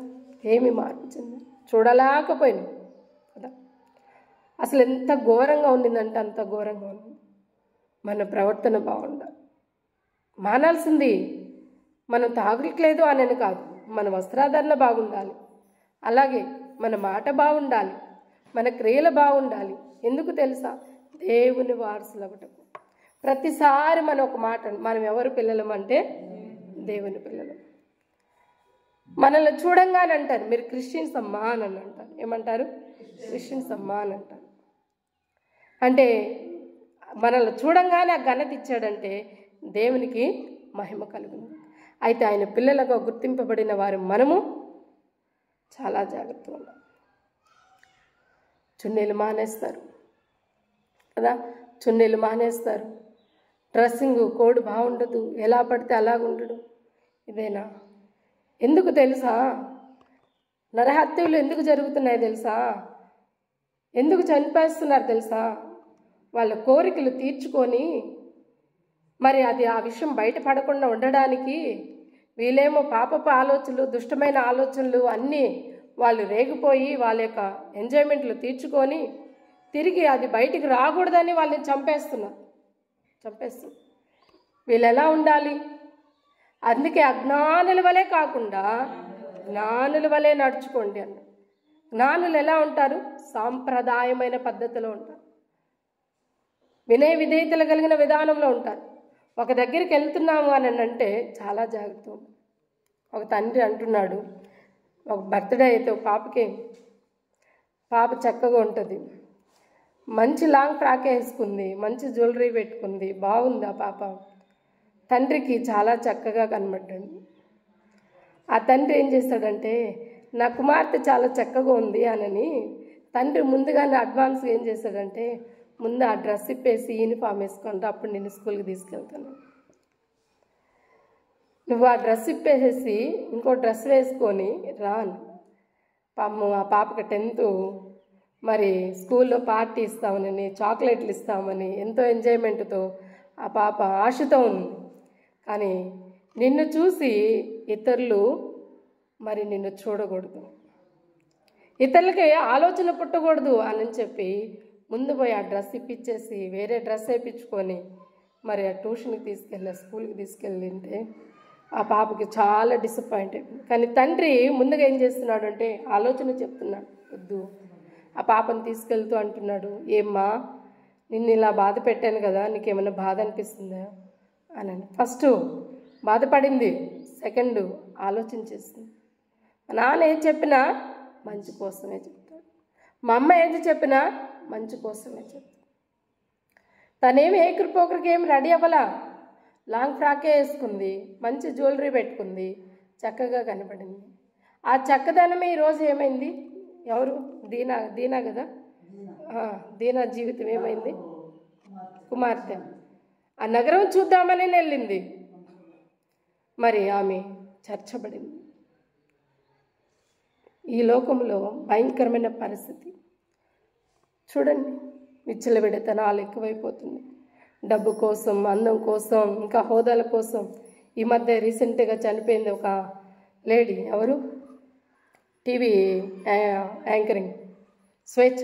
ఏమి మార్పు చెందే చూడలేకపోయినా కదా. అసలు ఎంత ఘోరంగా ఉండిందంటే అంత ఘోరంగా ఉంది. మన ప్రవర్తన బాగుండాలి. మానాల్సింది మనం తాగట్లేదు అని కాదు, మన వస్త్రాధరణ బాగుండాలి, అలాగే మన మాట బాగుండాలి, మన క్రియలు బాగుండాలి. ఎందుకు తెలుసా? దేవుని వారసులు ఒకటకు. ప్రతిసారి మనం ఒక మాట, మనం ఎవరు పిల్లలం అంటే దేవుని పిల్లలు. మనల్ని చూడంగానే అంటారు, మీరు క్రిస్టియన్స్ అమ్మా అని అంటారు. ఏమంటారు? క్రిస్టియన్స్ అమ్మా అని అంటారు. అంటే మనల్ని చూడంగానే ఆ ఘనత ఇచ్చాడంటే దేవునికి మహిమ కలుగుతుంది. అయితే ఆయన పిల్లలుగా గుర్తింపబడిన వారు మనము చాలా జాగ్రత్తగా ఉండాలి. చున్నీలు మానేస్తారు కదా, చున్నీలు మానేస్తారు. డ్రెస్సింగ్ కోడ్ బాగుండదు, ఎలా పడితే అలాగ ఉండడు. ఇదేనా? ఎందుకు తెలుసా? నరహత్యలు ఎందుకు జరుగుతున్నాయి తెలుసా? ఎందుకు చనిపేస్తున్నారు తెలుసా? వాళ్ళ కోరికలు తీర్చుకొని, మరి అది ఆ విషయం బయటపడకుండా ఉండడానికి వీళ్ళేమో పాపపు ఆలోచనలు, దుష్టమైన ఆలోచనలు అన్నీ వాళ్ళు రేగిపోయి వాళ్ళ యొక్క ఎంజాయ్మెంట్లు తీర్చుకొని తిరిగి అది బయటికి రాకూడదని వాళ్ళని చంపేస్తున్నారు. వీళ్ళు ఎలా ఉండాలి? అందుకే అజ్ఞానుల వలె కాకుండా జ్ఞానుల వలె నడుచుకోండి అన్న. జ్ఞానులు ఎలా ఉంటారు? సాంప్రదాయమైన పద్ధతిలో ఉంటారు, వినయ విధేయతలు కలిగిన విధానంలో ఉంటారు. ఒక దగ్గరికి వెళ్తున్నాము అని అంటే చాలా జాగ్రత్త. ఒక తండ్రి అంటున్నాడు, ఒక బర్త్డే అయితే ఒక పాప చక్కగా ఉంటుంది, మంచి లాంగ్ ఫ్రాక్ వేసుకుంది, మంచి జ్యువెలరీ పెట్టుకుంది, బాగుంది ఆ పాప. తండ్రికి చాలా చక్కగా కనబడ్డాడు. ఆ తండ్రి ఏం చేస్తాడంటే, నా కుమార్తె చాలా చక్కగా ఉంది అని తండ్రి ముందుగానే అడ్వాన్స్ ఏం చేస్తాడంటే, ముందు ఆ డ్రెస్ ఇప్పేసి యూనిఫామ్ వేసుకుంటా, అప్పుడు నేను స్కూల్కి తీసుకెళ్తాను. నువ్వు ఆ డ్రెస్ ఇప్పేసేసి ఇంకో డ్రెస్ వేసుకొని రాను. ఆ పాపకి 10th మరి స్కూల్లో పార్టీ ఇస్తామని, చాక్లెట్లు ఇస్తామని ఎంతో ఎంజాయ్మెంట్తో ఆ పాప ఆశతో ఉంది. కానీ నిన్ను చూసి ఇతరులు మరి నిన్ను చూడకూడదు, ఇతరులకి ఆలోచన పుట్టకూడదు అని చెప్పి ముందు పోయి ఆ డ్రెస్ ఇప్పించేసి వేరే డ్రెస్ వేయించుకొని మరి ఆ ట్యూషన్కి తీసుకెళ్ళి స్కూల్కి తీసుకెళ్ళింటే ఆ పాపకి చాలా డిసప్పాయింట్ అయిపోయింది. కానీ తండ్రి ముందుగా ఏం చేస్తున్నాడు అంటే ఆలోచన చెప్తున్నాడు, వద్దు. ఆ పాపను తీసుకెళ్తూ అంటున్నాడు, ఏమ్మా నిన్ను ఇలా బాధ పెట్టాను కదా, నీకేమైనా బాధ అనిపిస్తుందా అని. ఫస్ట్ బాధపడింది, సెకండ్ ఆలోచించేసింది. మా నాన్న ఏం చెప్పినా మంచి కోసమే చెప్తాడు, మా అమ్మ ఏది చెప్పినా మంచి కోసమే చెప్తాడు. తనేమి ఏకరిపోకరికి ఏమి రెడీ అవ్వలా, లాంగ్ ఫ్రాకే వేసుకుంది, మంచి జ్యువెలరీ పెట్టుకుంది, చక్కగా కనపడింది. ఆ చక్కదనమే ఈరోజు ఏమైంది? ఎవరు? దీనా కదా, దీనా జీవితం ఏమైంది? కుమార్తె. ఆ నగరం చూద్దామని వెళ్ళింది, మరి ఆమె చర్చబడింది. ఈ లోకంలో భయంకరమైన పరిస్థితి చూడండి, విచ్చలవిడతనాలు ఎక్కువైపోతుంది. డబ్బు కోసం, అందం కోసం, ఇంకా హోదాల కోసం. ఈ మధ్య రీసెంట్గా చనిపోయింది ఒక లేడీ, ఎవరు? టీవీ యాంకరింగ్ స్వేచ్ఛ.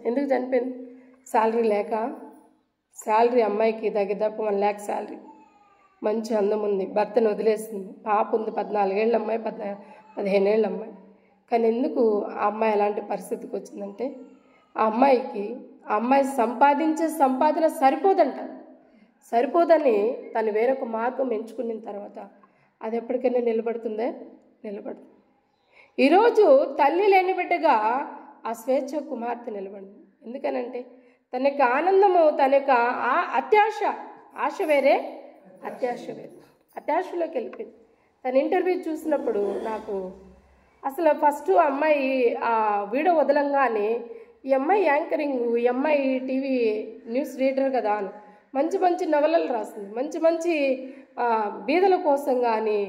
ఎందుకు చనిపోయింది? శాలరీ లేక. శాలరీ అమ్మాయికి దగ్గర 1 lakh శాలరీ, మంచి అందం ఉంది, భర్తను వదిలేస్తుంది, పాప ఉంది, 14 ఏళ్ళ అమ్మాయి, 15 ఏళ్ళ అమ్మాయి. కానీ ఎందుకు ఆ అమ్మాయి అలాంటి పరిస్థితికి వచ్చిందంటే, ఆ అమ్మాయి సంపాదించే సంపాదన సరిపోదని తను వేరొక మార్గం ఎంచుకున్న తర్వాత అది ఎప్పటికైనా నిలబడుతుంది. ఈరోజు తల్లి లేని బిడ్డగా ఆ స్వేచ్ఛ కుమార్తె నిలబడింది. ఎందుకనంటే తన యొక్క ఆనందము, తన యొక్క ఆశ వేరే, అత్యాశ వేరే, అత్యాశలోకి వెళ్ళిపోయింది. తన ఇంటర్వ్యూ చూసినప్పుడు నాకు అసలు ఫస్ట్ అమ్మాయి ఆ వీడియో వదలంగానే ఈ అమ్మాయి యాంకరింగ్, ఈ అమ్మాయి టీవీ న్యూస్ రీడర్ కదా అని మంచి నవలలు రాసింది. మంచి బీదల కోసం కానీ,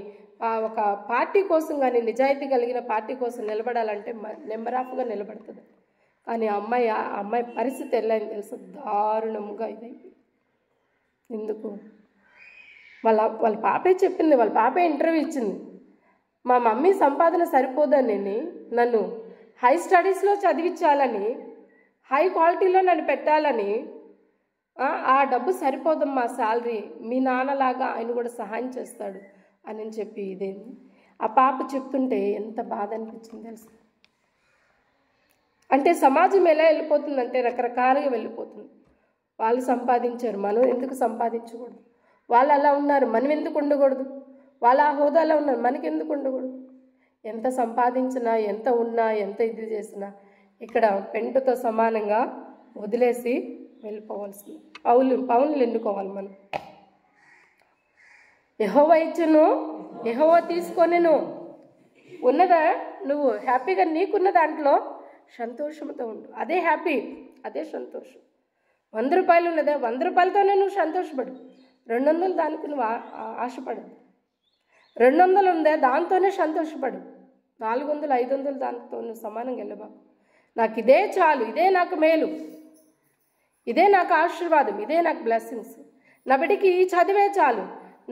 ఒక పార్టీ కోసం కానీ, నిజాయితీ కలిగిన పార్టీ కోసం నిలబడాలంటే నెంబర్ ఆఫ్గా నిలబడుతుంది. కానీ ఆ అమ్మాయి పరిస్థితి ఎలా తెలుసు? దారుణంగా ఇదైంది. ఎందుకు? వాళ్ళ పాపే చెప్పింది, వాళ్ళ పాపే ఇంటర్వ్యూ ఇచ్చింది. మా మమ్మీ సంపాదన సరిపోదని నన్ను హై స్టడీస్లో చదివించాలని, హై క్వాలిటీలో నన్ను పెట్టాలని, ఆ డబ్బు సరిపోదమ్మా శాలరీ, మీ నాన్నలాగా ఆయన కూడా సహాయం చేస్తాడు అని చెప్పి ఇదేంది ఆ పాప చెప్తుంటే ఎంత బాధ అనిపించింది తెలుసు. అంటే సమాజం ఎలా వెళ్ళిపోతుందంటే రకరకాలుగా వెళ్ళిపోతుంది. వాళ్ళు సంపాదించారు, మనం ఎందుకు సంపాదించకూడదు? వాళ్ళు అలా ఉన్నారు, మనం ఎందుకు ఉండకూడదు? వాళ్ళు ఆ హోదాలో ఉన్నారు, మనకి ఎందుకు ఉండకూడదు? ఎంత సంపాదించినా, ఎంత ఉన్నా, ఎంత ఇది చేసినా ఇక్కడ పెంటతో సమానంగా వదిలేసి వెళ్ళిపోవాల్సింది. పౌనులు ఎన్నుకోవాలి మనం. యెహోవా ఇచ్చును, యెహోవా తీసుకొనెను. ఉన్నదా నువ్వు హ్యాపీగా నీకున్న దాంట్లో సంతోషంతో ఉండు. అదే హ్యాపీ, అదే సంతోషం. 100 రూపాయలు ఉన్నదా, 100 రూపాయలతోనే నువ్వు సంతోషపడు. 200 దానికి నువ్వు ఆశపడు. 200 ఉందా దాంతోనే సంతోషపడు. 400, 500 దాంతో నువ్వు సమానంగా వెళ్ళబా. నాకు ఇదే చాలు, ఇదే నాకు మేలు, ఇదే నాకు ఆశీర్వాదం, ఇదే నాకు బ్లెస్సింగ్స్. నా బిడ్డకి ఈ చదివే చాలు,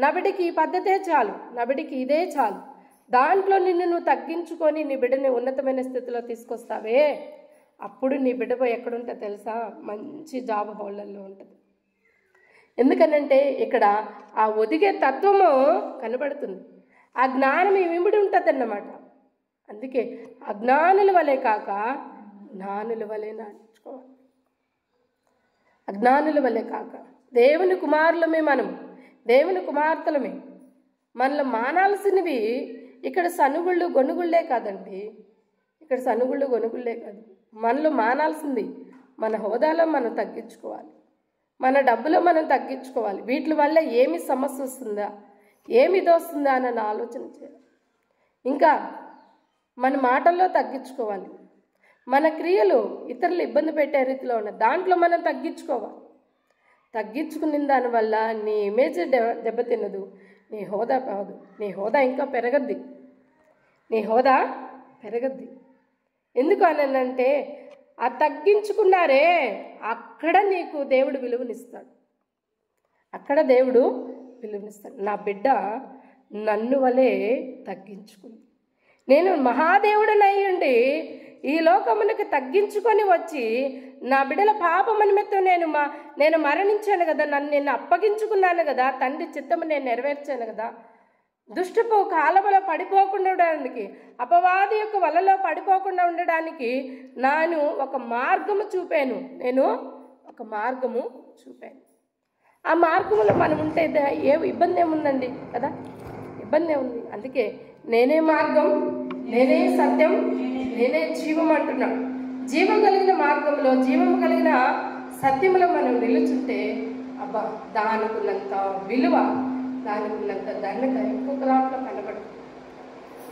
నా బిడ్డకి ఈ పద్ధతే చాలు, నా బిడ్డకి ఇదే చాలు. దాంట్లో నిన్ను నువ్వు తగ్గించుకొని నీ బిడ్డని ఉన్నతమైన స్థితిలో తీసుకొస్తావే, అప్పుడు నీ బిడ్డ ఎక్కడుంటే తెలుసా? మంచి జాబ్ హోల్డర్లో ఉంటుంది. ఎందుకనంటే ఇక్కడ ఆ ఒదిగే తత్వము కనబడుతుంది, ఆ జ్ఞానం ఇమిడి ఉంటుంది అన్నమాట. అందుకే అజ్ఞానుల వలె కాక జ్ఞానుల వలె నడుచుకోవాలి. అజ్ఞానుల వలె కాక దేవుని కుమారులమే, మనం దేవుని కుమార్తెలమే. మనలో మానాల్సినవి ఇక్కడ సనుగుళ్ళు గొనుగుళ్ళే కాదండి. ఇక్కడ సనుగుళ్ళు గొనుగుళ్ళే కాదు, మనలో మానాల్సింది మన హోదాలో మనం తగ్గించుకోవాలి, మన డబ్బులో మనం తగ్గించుకోవాలి. వీటి వల్ల ఏమి సమస్య వస్తుందా, ఏమి ఇది వస్తుందా అని ఆలోచన చేయాలి. ఇంకా మన మాటల్లో తగ్గించుకోవాలి, మన క్రియలు ఇతరులు ఇబ్బంది పెట్టే రీతిలో ఉన్నాయి, దాంట్లో మనం తగ్గించుకోవాలి. తగ్గించుకున్న దానివల్ల నీ ఇమేజ్ దెబ్బతినదు, నీ హోదా కాదు, నీ హోదా ఇంకా పెరగద్ది, నీ హోదా పెరగద్ది. ఎందుకు అనంటే ఆ తగ్గించుకున్నారే అక్కడ నీకు దేవుడు విలువనిస్తాడు, అక్కడ దేవుడు విలువనిస్తాడు. నా బిడ్డ నన్ను వలె తగ్గించుకుంది. నేను మహాదేవుడనై ఉండి ఈ లోకమునకు తగ్గించుకొని వచ్చి నా బిడ్డల పాపం నిమిత్తం నేను మరణించాను కదా, నేను అప్పగించుకున్నాను కదా, తండ్రి చిత్తము నేను నెరవేర్చాను కదా, దుష్టపు కాలములో పడిపోకుండా ఉండడానికి, అపవాది యొక్క వలలో పడిపోకుండా ఉండడానికి నేను ఒక మార్గము చూపాను. ఆ మార్గంలో మనం ఉంటే ఏ ఇబ్బంది ఏముందండి కదా, ఇబ్బంది ఏముంది? అందుకే నేనే మార్గం, నేనే సత్యం, నేనే జీవం అంటున్నాడు. జీవం కలిగిన మార్గంలో, జీవం కలిగిన సత్యంలో మనం నిలుచుంటే అబ్బా దానికున్నంత విలువ, దానికున్నంత ధన్యత ఇంకొక దాంట్లో కనబడదు.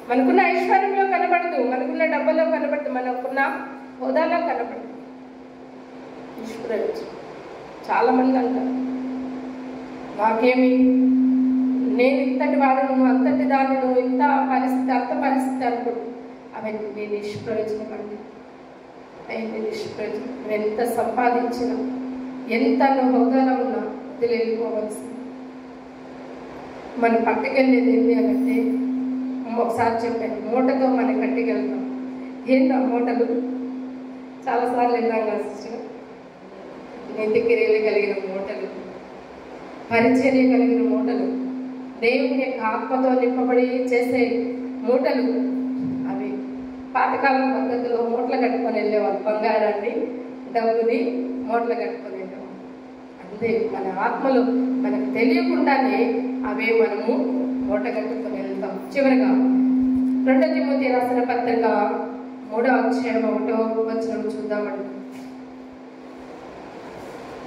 మనకున్న ఐశ్వర్యంలో కనబడదు, మనకున్న డబ్బులో కనబడదు, మనకున్న హోదాలో కనబడదు. నిష్ప్రయోజనం. చాలామంది అంటారు, నాకేమి, నేను ఇంతటి వాడును, అంతటి దానిను, ఇంత పరిస్థితి, అంత పరిస్థితి అనుకుంటు. అవన్నీ నిష్ప్రయోజనం అండి. అవన్నీ నిష్ప్రయోజనం. నువ్వు ఎంత సంపాదించినా, ఎంత హోదాలో ఉన్నా వదిలి వెళ్ళిపోవలసింది. మనం పట్టుకెళ్ళేది ఏంటి అంటే, ఒకసారి చెప్పాను, మూటతో మనం కట్టుకెళ్తాం. ఏంటో మూటలు చాలాసార్లు విన్నాం కదా సిస్టర్. నిందికిరీలు కలిగిన మూటలు, పరిచర్య కలిగిన మూటలు, దేవుని యొక్క ఆత్మతో నింపబడి చేసే మూటలు. అవి పాతకాలం పద్ధతిలో మూటలు కట్టుకొని వెళ్ళేవాళ్ళు. బంగారాన్ని, డబ్బుని మూటలు కట్టుకొని వెళ్ళేవాళ్ళు. అంతే, మన ఆత్మలు మనకు తెలియకుండానే అవే మనము మూట కట్టుకొని వెళ్తాం. చివరిగా 2 తిమోతి రాసిన పత్రిక 3వ అధ్యాయం 1వ వచనం చూద్దామండి.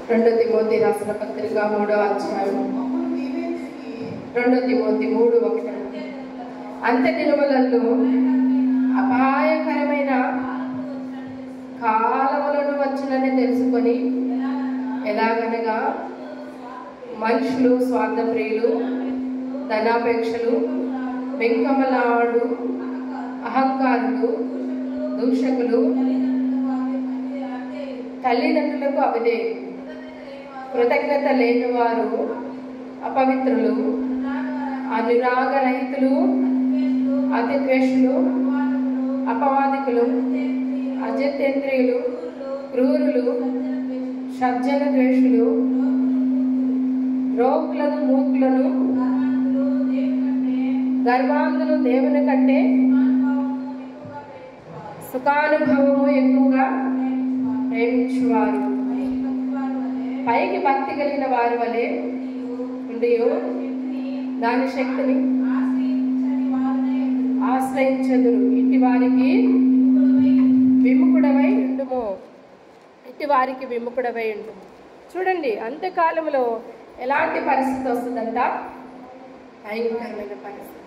2 తిమోతి రాసిన పత్రిక 3వ అధ్యాయం 2 తిమోతి 3:1. అంత్య దినములలో అపాయకరమైన కాలములను వచ్చునని తెలుసుకొని, ఎలాగనగా మనుషులు స్వార్థప్రియులు, ధనాపేక్షలు, వెంకమలాడు, అహంకారులు, దూషకులు, తల్లిదండ్రులకు అవిదే, కృతజ్ఞత లేని వారు, అపవిత్రులు, అనురాగరహితులు, అతిద్వేషులు, అపవాదికులు, అజితేంద్రియులు, క్రూరులు, సజ్జన ద్వేషులు, రోగులను, మూర్ఖులను, గర్వాంధులు, దేవుని కంటే సుఖానుభవము ఎక్కువగా ప్రేమించువారు, పైకి భక్తి కలిగిన వారి వలె ఉండి దాని శక్తిని ఆశ్రయించదురు. ఇట్టి వారికి విముఖుడవై ఉండుము. ఇట్టి వారికి విముఖుడవై ఉండుము. చూడండి, అంత్యకాలంలో ఎలాంటి పరిస్థితి వస్తుందంట? భయంకరమైన పరిస్థితి.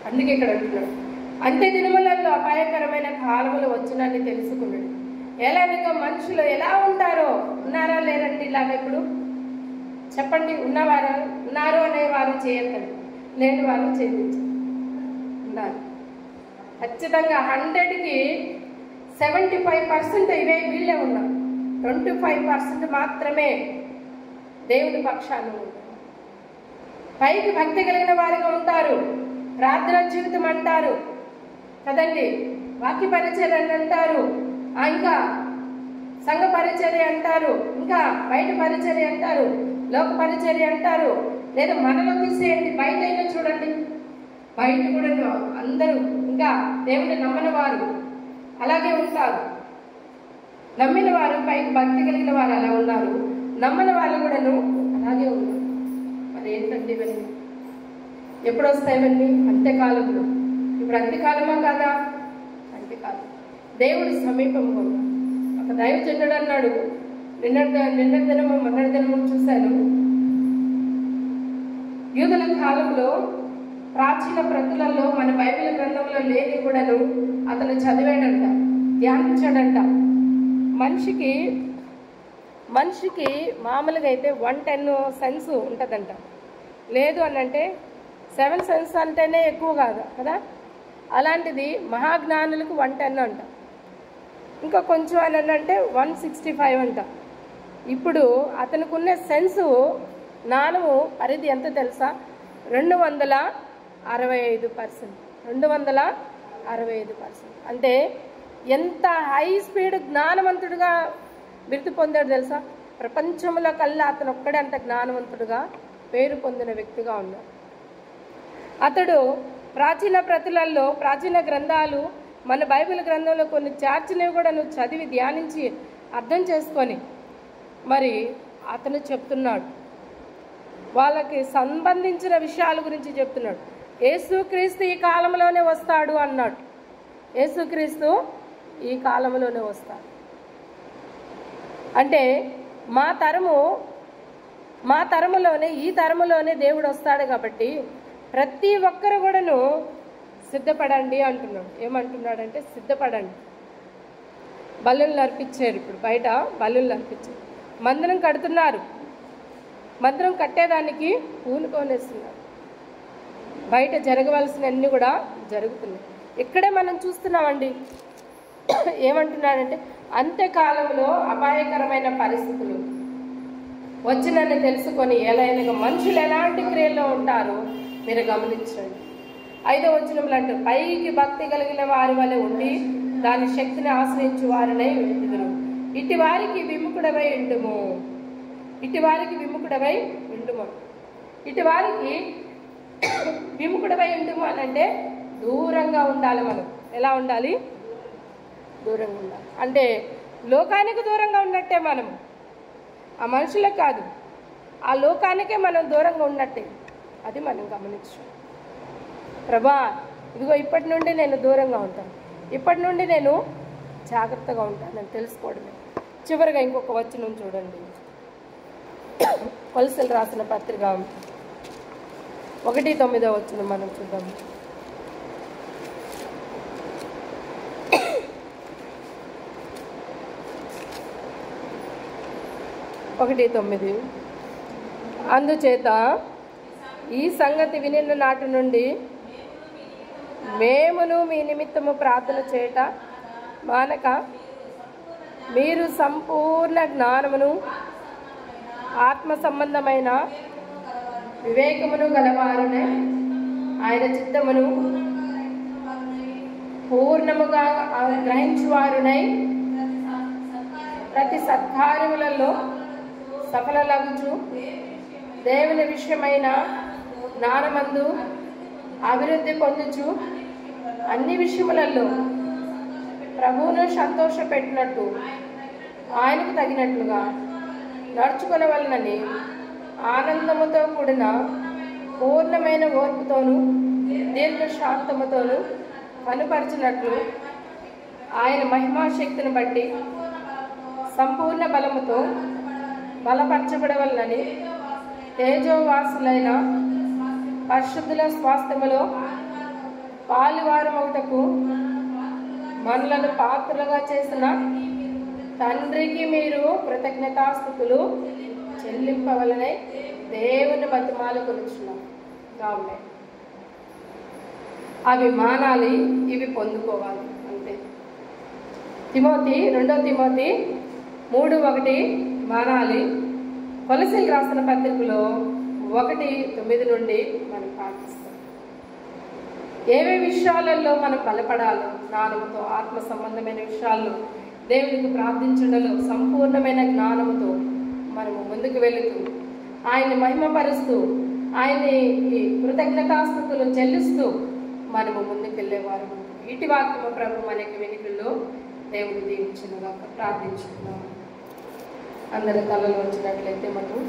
అందుకే ఇక్కడ అంటున్నాడు, అంత్య దినములలో అపాయకరమైన కాలములు వచ్చునని తెలుసుకున్నాడు. ఎలాగ మనుషులు ఎలా ఉంటారో, ఉన్నారా లేరండి ఇలాగ? ఇప్పుడు చెప్పండి, ఉన్నారు అనేవారు చేయకండి, లేని వారు చేయించండి. ఉన్నారు ఖచ్చితంగా. 100కి 75% ఇవే వీళ్ళే ఉన్నారు. 25% మాత్రమే దేవుని పక్షాన్ని ఉంటారు. పైకి భక్తి కలిగిన వారిగా ఉంటారు, ప్రార్థన జీవితం అంటారు కదండి, వాక్య పరిచర్య అంటారు, ఇంకా సంఘ పరిచర్య అంటారు, ఇంకా బయట పరిచర్య అంటారు, లోక పరిచర్య అంటారు. లేదా మనలో తీసేయండి, బయట అయినా చూడండి, బయట కూడా అందరూ ఇంకా దేవుని నమ్మని వారు అలాగే ఉంటారు. నమ్మిన వారు, పైకి భక్తి కలిగిన వారు అలా ఉన్నారు, నమ్మని వాళ్ళు కూడాను అలాగే ఉన్నారు. మరి ఏంటంటే ఇవన్నీ ఎప్పుడు వస్తాయివన్నీ? అంత్యకాలంలో. ఇప్పుడు అంత్యకాలమా కాదా? అంత్యకాలం. దేవుడి సమీపంలో ఒక దైవజనుడు అన్నాడు, నిన్న దినము మొన్నటి దినము చూశాను, యూదుల కాలంలో ప్రాచీన ప్రతులలో మన బైబిల్ గ్రంథంలో లేని కూడాను అతను చదివాడంట, ధ్యానించాడంట. మనిషికి మామూలుగా అయితే 110 సెన్స్ ఉంటుందంట. లేదు అని అంటే 7 సెన్స్ అంటేనే ఎక్కువ కాదు కదా. అలాంటిది మహాజ్ఞానులకు 110 అంట, ఇంకా కొంచెం అని అంటే 165 అంట. ఇప్పుడు అతనికి ఉన్న సెన్సు, జ్ఞానము పరిధి ఎంత తెలుసా? 265%. 265%. అంటే ఎంత హై స్పీడ్ జ్ఞానవంతుడిగా బిరుదు పొందాడు తెలుసా? ప్రపంచంలో కల్లా అతను ఒక్కడే అంత జ్ఞానవంతుడిగా పేరు పొందిన వ్యక్తిగా ఉన్నాడు. అతడు ప్రాచీన ప్రతులలో, ప్రాచీన గ్రంథాలు, మన బైబిల్ గ్రంథంలో కొన్ని చార్చినవి కూడా నువ్వు చదివి ధ్యానించి అర్థం చేసుకొని మరి అతను చెప్తున్నాడు, వాళ్ళకి సంబంధించిన విషయాల గురించి చెప్తున్నాడు. యేసుక్రీస్తు ఈ కాలంలోనే వస్తాడు అన్నాడు. యేసుక్రీస్తు ఈ కాలంలోనే వస్తాడు అంటే మా తరము మా తరములోనే, ఈ తరములోనే దేవుడు వస్తాడు కాబట్టి ప్రతి ఒక్కరు కూడాను సిద్ధపడండి అంటున్నాడు. ఏమంటున్నాడంటే సిద్ధపడండి. బలులు అర్పించారు. ఇప్పుడు బయట బలులు అర్పించారు. మందిరం కడుతున్నారు. మందిరం కట్టేదానికి పూనుకొనేస్తున్నారు. బయట జరగవలసినవన్నీ కూడా జరుగుతున్నాయి. ఇక్కడే మనం చూస్తున్నామండి. ఏమంటున్నాడంటే అంత్యకాలంలో అపాయకరమైన పరిస్థితులు వచ్చినని తెలుసుకొని ఎలాగ మనుషులు ఎలాంటి క్రియల్లో ఉంటారో మీరు గమనించండి. 5వ వచనంలో అంటే పైకి భక్తి కలిగిన వారి వలె ఉండి దాని శక్తిని ఆశ్రయించు వారినై ఉండుదురు. ఇటు వారికి విముఖుడవై ఉండుము. ఇటు వారికి విముఖుడవై ఉండుము. ఇటు వారికి విముఖుడవై ఉండుము అని అంటే దూరంగా ఉండాలి. మనం ఎలా ఉండాలి? దూరంగా ఉండాలి. అంటే లోకానికి దూరంగా ఉన్నట్టే మనం, ఆ మనుషులకు కాదు, ఆ లోకానికే మనం దూరంగా ఉన్నట్టే. అది మనం గమనించాం. ప్రభా, ఇదిగో ఇప్పటి నుండి నేను దూరంగా ఉంటాను, ఇప్పటి నుండి నేను జాగ్రత్తగా ఉంటానని తెలుసుకోవడమే. చివరిగా ఇంకొక వచనం చూడండి. కొలసలు రాసిన పత్రిక 1:9 వచనం మనం చూద్దాం. 1:9 అందుచేత ఈ సంగతి వినిన నాటి నుండి మేమును మీ నిమిత్తము ప్రార్థన చేయట మానక మీరు సంపూర్ణ జ్ఞానమును ఆత్మ సంబంధమైన వివేకమును గలవారునే ఆయన చిత్తమును పూర్ణముగా గ్రహించువారునై ప్రతి సత్కార్యములలో సఫలలగుచు దేవుని విషయమైన జ్ఞానమందు అభివృద్ధి పొందుచు అన్ని విషయములలో ప్రభువును సంతోషపెట్టినట్టు ఆయనకు తగినట్లుగా నడుచుకొనవలనని ఆనందముతో కూడిన పూర్ణమైన ఓర్పుతోనూ దీర్ఘశాంతముతోనూ కనుపరిచినట్లు ఆయన మహిమాశక్తిని బట్టి సంపూర్ణ బలముతో బలపరచబడవలనని తేజోవాసులైన పరిశుద్ధుల స్వాస్థ్యములో పాలువారమవుటకు మనలను పాత్రలుగా చేసిన తండ్రికి మీరు కృతజ్ఞతాస్తుతులు చెల్లింపవలనై దేవుని బతిమాలుకొనుచున్నాం. కావున అవి మానాలి, ఇవి పొందుకోవాలి. అంతే. 2 తిమోతి 3:1 మానాలి. కొలసీలు రాసిన పత్రికలో 1:9 నుండి మనం పాటిస్తాం. ఏవే విషయాలలో మనం బలపడాలో, జ్ఞానంతో, ఆత్మ సంబంధమైన విషయాల్లో దేవునికి ప్రార్థించడంలో సంపూర్ణమైన జ్ఞానముతో మనము ముందుకు వెళుతూ ఆయన్ని మహిమపరుస్తూ ఆయన్ని కృతజ్ఞతాస్తుతులు చెల్లిస్తూ మనము ముందుకు వెళ్ళేవారు. ఇటు వాక్యము ప్రభు మనకి వెనుకల్లో దేవుడు దీవించినగా ప్రార్థించుకున్నాము. అందరి తలలు వచ్చినట్లయితే మనం